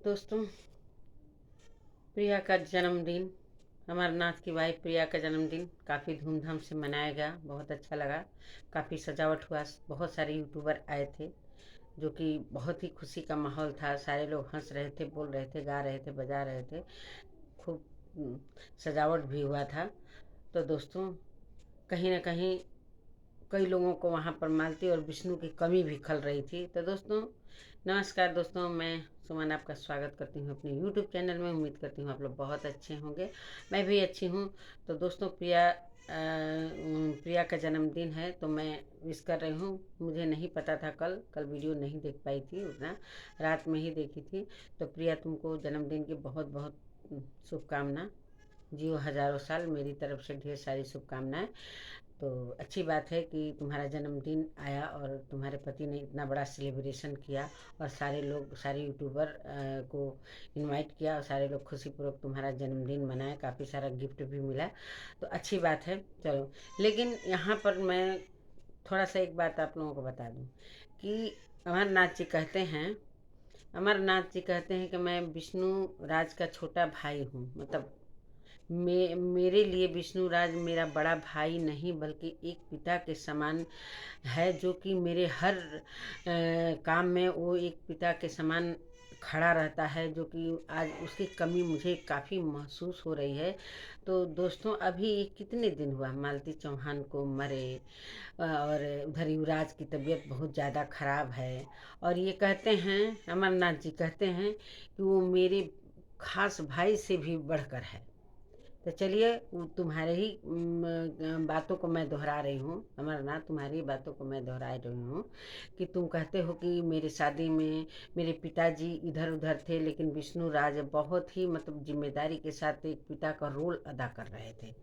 दोस्तों, प्रिया का जन्मदिन, अमरनाथ की वाइफ प्रिया का जन्मदिन काफ़ी धूमधाम से मनाया गया। बहुत अच्छा लगा। काफ़ी सजावट हुआ। बहुत सारे यूट्यूबर आए थे, जो कि बहुत ही खुशी का माहौल था। सारे लोग हंस रहे थे, बोल रहे थे, गा रहे थे, बजा रहे थे। खूब सजावट भी हुआ था। तो दोस्तों, कहीं ना कहीं कई लोगों को वहाँ पर मालती और विष्णु की कमी भी खल रही थी। तो दोस्तों, नमस्कार दोस्तों, मैं सुमन आपका स्वागत करती हूँ अपने यूट्यूब चैनल में। उम्मीद करती हूँ आप लोग बहुत अच्छे होंगे, मैं भी अच्छी हूँ। तो दोस्तों, प्रिया का जन्मदिन है तो मैं विश कर रही हूँ। मुझे नहीं पता था, कल वीडियो नहीं देख पाई थी उतना, रात में ही देखी थी। तो प्रिया, तुमको जन्मदिन की बहुत बहुत शुभकामना। जियो हजारों साल, मेरी तरफ से ढेर सारी शुभकामनाएं। तो अच्छी बात है कि तुम्हारा जन्मदिन आया और तुम्हारे पति ने इतना बड़ा सेलिब्रेशन किया, और सारे लोग, सारे यूट्यूबर को इनवाइट किया, और सारे लोग खुशीपूर्वक तुम्हारा जन्मदिन मनाए। काफ़ी सारा गिफ्ट भी मिला, तो अच्छी बात है। चलो, लेकिन यहाँ पर मैं थोड़ा सा एक बात आप लोगों को बता दूँ कि अमरनाथ जी कहते हैं, अमरनाथ जी कहते हैं कि मैं विष्णु राज का छोटा भाई हूँ। मतलब मेरे लिए विष्णुराज मेरा बड़ा भाई नहीं, बल्कि एक पिता के समान है, जो कि मेरे हर काम में वो एक पिता के समान खड़ा रहता है, जो कि आज उसकी कमी मुझे काफ़ी महसूस हो रही है। तो दोस्तों, अभी कितने दिन हुआ मालती चौहान को मरे, और उधर युवराज की तबीयत बहुत ज़्यादा खराब है। और ये कहते हैं, अमरनाथ जी कहते हैं कि वो मेरे खास भाई से भी बढ़कर है। तो चलिए, तुम्हारे ही बातों को मैं दोहरा रही हूँ अमरनाथ, तुम्हारी बातों को मैं दोहरा रही हूँ कि तुम कहते हो कि मेरी शादी में मेरे पिताजी इधर उधर थे, लेकिन विष्णु राज बहुत ही मतलब जिम्मेदारी के साथ एक पिता का रोल अदा कर रहे थे।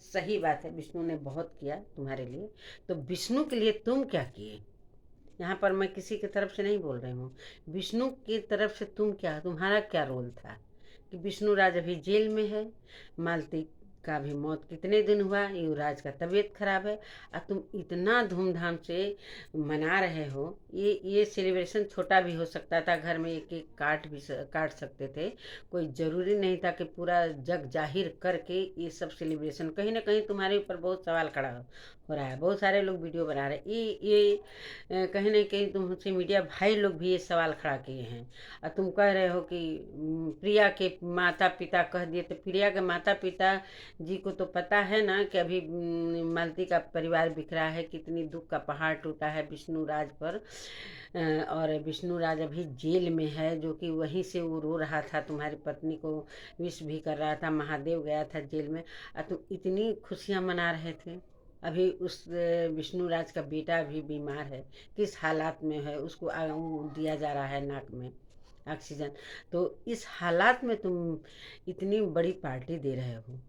सही बात है, विष्णु ने बहुत किया तुम्हारे लिए। तो विष्णु के लिए तुम क्या किए? यहाँ पर मैं किसी की तरफ से नहीं बोल रही हूँ, विष्णु की तरफ से तुम क्या, तुम्हारा क्या रोल था? कि विष्णु राज अभी जेल में है, मालती का भी मौत कितने दिन हुआ, युवराज का तबीयत खराब है, और तुम इतना धूमधाम से मना रहे हो। ये सेलिब्रेशन छोटा भी हो सकता था, घर में एक एक काट सकते थे। कोई ज़रूरी नहीं था कि पूरा जग जाहिर करके ये सब सेलिब्रेशन। कहीं ना कहीं तुम्हारे ऊपर बहुत सवाल खड़ा हो रहा है। बहुत सारे लोग वीडियो बना रहे हैं, कहीं ना कहीं तुमसे मीडिया भाई लोग भी ये सवाल खड़ा किए हैं। और तुम कह रहे हो कि प्रिया के माता पिता कह दिए। तो प्रिया के माता पिता जी को तो पता है ना कि अभी मालती का परिवार बिखरा है, कितनी दुख का पहाड़ टूटा है विष्णु राज पर। और विष्णु राज अभी जेल में है, जो कि वहीं से वो रो रहा था, तुम्हारी पत्नी को विश भी कर रहा था, महादेव गया था जेल में, और तुम इतनी खुशियाँ मना रहे थे। अभी उस विष्णु राज का बेटा भी बीमार है, किस हालात में है, उसको वो दिया जा रहा है नाक में ऑक्सीजन। तो इस हालात में तुम इतनी बड़ी पार्टी दे रहे हो,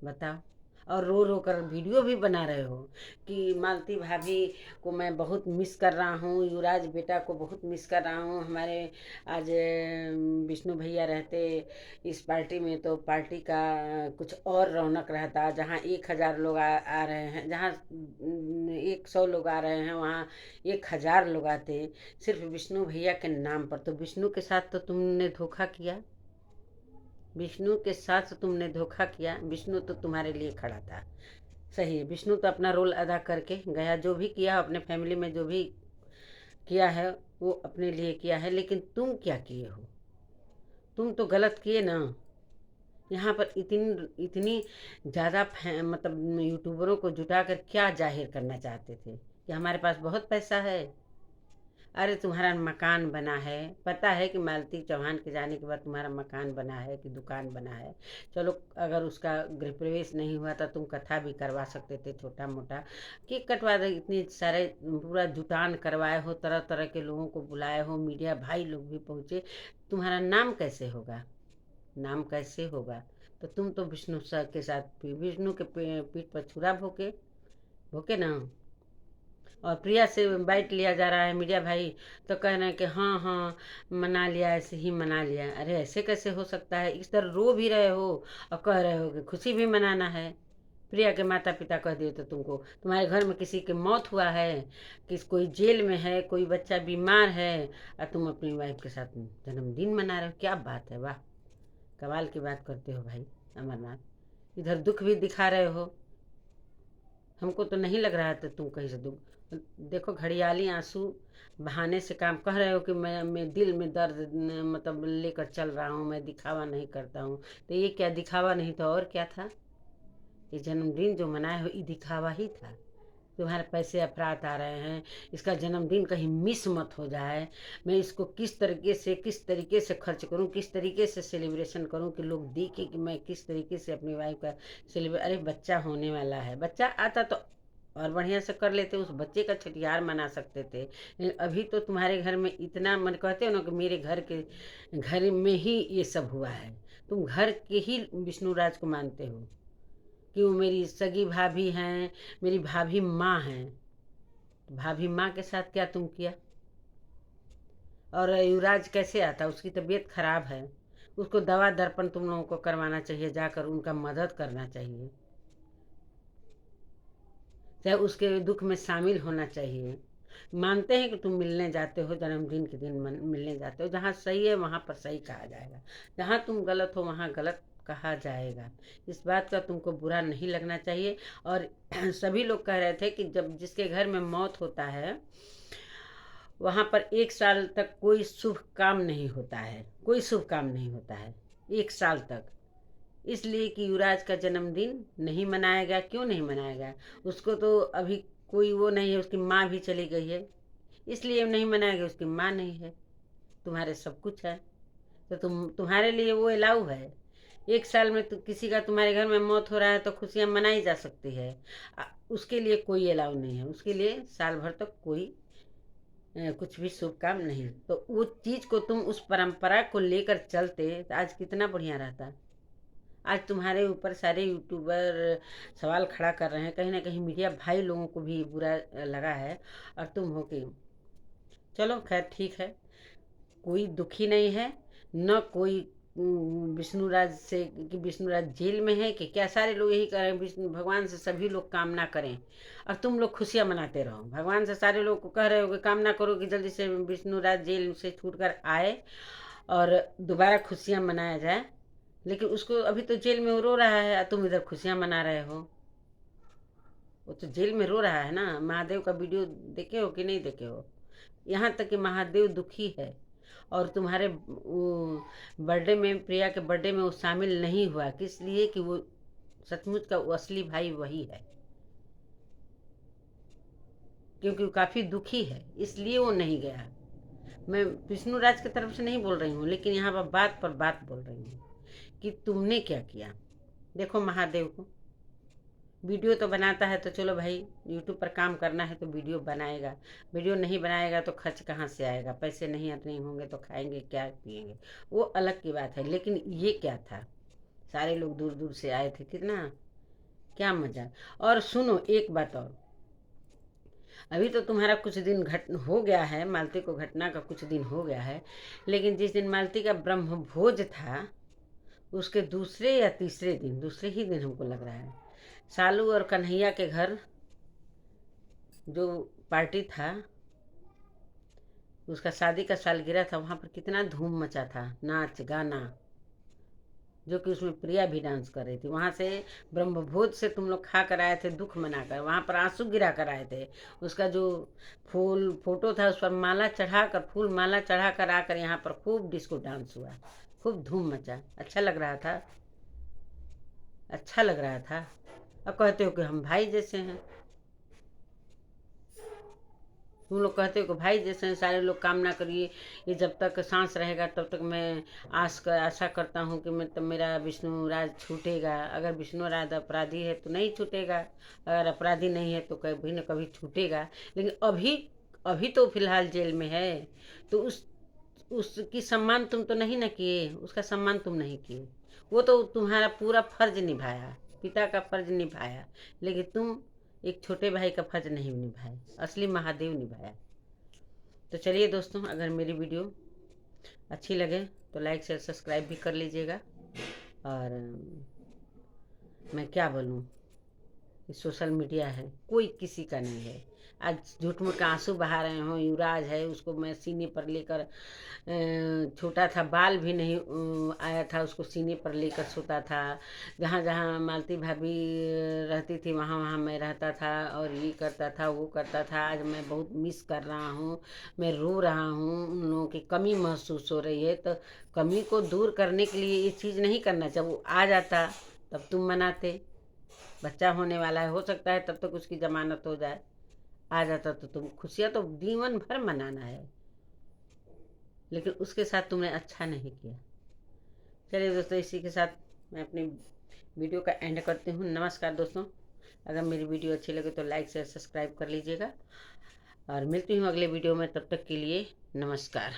बताओ। और रो रो कर वीडियो भी बना रहे हो कि मालती भाभी को मैं बहुत मिस कर रहा हूँ, युवराज बेटा को बहुत मिस कर रहा हूँ। हमारे आज विष्णु भैया रहते इस पार्टी में तो पार्टी का कुछ और रौनक रहता। जहाँ 1,000 लोग आ रहे हैं, जहाँ 100 लोग आ रहे हैं, वहाँ 1,000 लोग आते, सिर्फ विष्णु भैया के नाम पर। तो विष्णु के साथ तो तुमने धोखा किया, विष्णु के साथ तुमने धोखा किया। विष्णु तो तुम्हारे लिए खड़ा था। सही है, विष्णु तो अपना रोल अदा करके गया, जो भी किया अपने फैमिली में, जो भी किया है वो अपने लिए किया है। लेकिन तुम क्या किए हो? तुम तो गलत किए ना। यहाँ पर इतनी इतनी ज़्यादा मतलब यूट्यूबरों को जुटा कर क्या जाहिर करना चाहते थे कि हमारे पास बहुत पैसा है? अरे, तुम्हारा मकान बना है, पता है कि मालती चौहान के जाने के बाद तुम्हारा मकान बना है कि दुकान बना है। चलो, अगर उसका गृह प्रवेश नहीं हुआ था, तुम कथा भी करवा सकते थे, छोटा मोटा केक कटवा दे। इतने सारे पूरा जुटान करवाए हो, तरह तरह के लोगों को बुलाए हो, मीडिया भाई लोग भी पहुँचे। तुम्हारा नाम कैसे होगा? नाम कैसे होगा? तो तुम तो विष्णु सर के साथ विष्णु के पीठ पर छुरा भोके भोके ना। और प्रिया से बाइट लिया जा रहा है मीडिया भाई, तो कह रहे हैं कि हाँ हाँ मना लिया, ऐसे ही मना लिया। अरे, ऐसे कैसे हो सकता है? इस तरह रो भी रहे हो और कह रहे हो कि खुशी भी मनाना है। प्रिया के माता पिता कह दिए तो तुमको, तुम्हारे घर में किसी की मौत हुआ है, कोई जेल में है, कोई बच्चा बीमार है, और तुम अपनी वाइफ के साथ जन्मदिन मना रहे हो। क्या बात है, वाह, कमाल की बात करते हो भाई अमरनाथ। इधर दुख भी दिखा रहे हो, हमको तो नहीं लग रहा था तुम कहीं से दुख। देखो घड़ियाली आंसू बहाने से काम कह रहे हो कि मैं दिल में दर्द मतलब लेकर चल रहा हूँ, मैं दिखावा नहीं करता हूँ। तो ये क्या दिखावा नहीं था और क्या था? ये जन्मदिन जो मनाए हो ये दिखावा ही था। तुम्हारे पैसे अफरात आ रहे हैं, इसका जन्मदिन कहीं मिस मत हो जाए। मैं इसको किस तरीके से खर्च करूं, किस तरीके से सेलिब्रेशन करूं कि लोग देखें कि मैं किस तरीके से अपनी वाइफ का सेलिब्रेट। अरे बच्चा होने वाला है, बच्चा आता तो और बढ़िया से कर लेते, उस बच्चे का छठियार मना सकते थे। लेकिन अभी तो तुम्हारे घर में इतना मन कहते हो ना कि मेरे घर में ही ये सब हुआ है। तुम घर के ही विष्णुराज को मानते हो कि वो मेरी सगी भाभी हैं, मेरी भाभी माँ हैं। भाभी माँ के साथ क्या तुम किया? और युवराज कैसे आता? उसकी तबीयत खराब है, उसको दवा दर्पण तुम लोगों को करवाना चाहिए, जाकर उनका मदद करना चाहिए, चाहे उसके दुख में शामिल होना चाहिए। मानते हैं कि तुम मिलने जाते हो, जन्मदिन के दिन मिलने जाते हो, जहाँ सही है वहाँ पर सही कहा जाएगा, जहाँ तुम गलत हो वहाँ गलत कहा जाएगा। इस बात का तुमको बुरा नहीं लगना चाहिए। और सभी लोग कह रहे थे कि जब जिसके घर में मौत होता है वहाँ पर 1 साल तक कोई शुभ काम नहीं होता है, कोई शुभ काम नहीं होता है 1 साल तक। इसलिए कि युवराज का जन्मदिन नहीं मनाया गया। क्यों नहीं मनाया गया? उसको तो अभी कोई वो नहीं है, उसकी माँ भी चली गई है, इसलिए नहीं मनाया गया। उसकी माँ नहीं है, तुम्हारे सब कुछ है, तो तुम्हारे लिए वो अलाउ है। 1 साल में किसी का तुम्हारे घर में मौत हो रहा है तो खुशियाँ मनाई जा सकती है। उसके लिए कोई अलाउ नहीं है, उसके लिए साल भर तक कोई कुछ भी शुभ काम नहीं। तो वो चीज़ को तुम उस परंपरा को लेकर चलते तो आज कितना बढ़िया रहता। आज तुम्हारे ऊपर सारे यूट्यूबर सवाल खड़ा कर रहे हैं, कहीं ना कहीं मीडिया भाई लोगों को भी बुरा लगा है, और तुम हो कि चलो खैर ठीक है, कोई दुखी नहीं है, न कोई विष्णुराज से कि विष्णुराज जेल में है कि क्या। सारे लोग यही कह रहे हैं विष्णु भगवान से सभी लोग कामना करें और तुम लोग खुशियाँ मनाते रहो। भगवान से सारे लोग को कह रहे हो कि कामना करो कि जल्दी से विष्णुराज जेल से छूट कर आए और दोबारा खुशियाँ मनाया जाए। लेकिन उसको अभी तो जेल में वो रो रहा है और तुम इधर खुशियाँ मना रहे हो। वो तो जेल में रो रहा है ना। महादेव का वीडियो देखे हो कि नहीं देखे हो? यहाँ तक कि महादेव दुखी है और तुम्हारे बर्थडे में, प्रिया के बर्थडे में वो शामिल नहीं हुआ। किस लिए? कि वो सचमुच का वो असली भाई वही है, क्योंकि वो काफ़ी दुखी है इसलिए वो नहीं गया। मैं विष्णुराज की तरफ से नहीं बोल रही हूँ, लेकिन यहाँ पर बात बोल रही हूँ कि तुमने क्या किया। देखो महादेव को वीडियो तो बनाता है तो चलो भाई, यूट्यूब पर काम करना है तो वीडियो बनाएगा, वीडियो नहीं बनाएगा तो खर्च कहाँ से आएगा? पैसे नहीं होंगे तो खाएंगे क्या, पिएंगे, वो अलग की बात है। लेकिन ये क्या था, सारे लोग दूर दूर से आए थे, कितना क्या मजा। और सुनो एक बात और, अभी तो तुम्हारा कुछ दिन घट हो गया है, मालती को घटना का कुछ दिन हो गया है, लेकिन जिस दिन मालती का ब्रह्म भोज था उसके दूसरे या तीसरे दिन, दूसरे ही दिन हमको लग रहा है, सालू और कन्हैया के घर जो पार्टी था, उसका शादी का सालगिरह था, वहाँ पर कितना धूम मचा था, नाच गाना, जो कि उसमें प्रिया भी डांस कर रही थी। वहाँ से ब्रह्मभोज से तुम लोग खा कर आए थे दुख मनाकर, वहाँ पर आंसू गिरा कर आए थे। उसका जो फूल फोटो था उस पर माला चढ़ाकर, फूल माला चढ़ा कर आकर यहाँ पर खूब डिस्को डांस हुआ, खूब धूम मचा, अच्छा लग रहा था, अच्छा लग रहा था। अब कहते हो कि हम भाई जैसे हैं, तुम लोग कहते हो कि भाई जैसे हैं, सारे लोग कामना करिए, ये जब तक सांस रहेगा तब तक मैं आशा करता हूँ कि मतलब मेरा विष्णुराज छूटेगा। अगर विष्णुराज अपराधी है तो नहीं छूटेगा, अगर अपराधी नहीं है तो कभी न कभी छूटेगा। लेकिन अभी अभी तो फिलहाल जेल में है, तो उसकी सम्मान तुम तो नहीं न किए, उसका सम्मान तुम नहीं किए। वो तो तुम्हारा पूरा फर्ज निभाया, पिता का फर्ज निभाया, लेकिन तुम एक छोटे भाई का फर्ज नहीं निभाया, असली महादेव निभाया। तो चलिए दोस्तों, अगर मेरी वीडियो अच्छी लगे तो लाइक शेयर सब्सक्राइब भी कर लीजिएगा। और मैं क्या बोलूँ, ये सोशल मीडिया है, कोई किसी का नहीं है। आज झूठ मूठ का आंसू बहा रहे हो, युवराज है उसको मैं सीने पर लेकर, छोटा था, बाल भी नहीं आया था, उसको सीने पर लेकर सोता था। जहाँ जहाँ मालती भाभी रहती थी वहाँ वहाँ मैं रहता था और ये करता था वो करता था। आज मैं बहुत मिस कर रहा हूँ, मैं रो रहा हूँ, उन लोगों की कमी महसूस हो रही है। तो कमी को दूर करने के लिए ये चीज़ नहीं करना चाहिए। वो आ जाता तब तुम मनाते, बच्चा होने वाला है, हो सकता है तब तक उसकी जमानत हो जाए। आ जाता तो तुम खुशियाँ तो जीवन भर मनाना है, लेकिन उसके साथ तुमने अच्छा नहीं किया। चलिए दोस्तों, इसी के साथ मैं अपनी वीडियो का एंड करती हूँ। नमस्कार दोस्तों, अगर मेरी वीडियो अच्छी लगे तो लाइक शेयर सब्सक्राइब कर लीजिएगा और मिलती हूँ अगले वीडियो में। तब तक के लिए नमस्कार।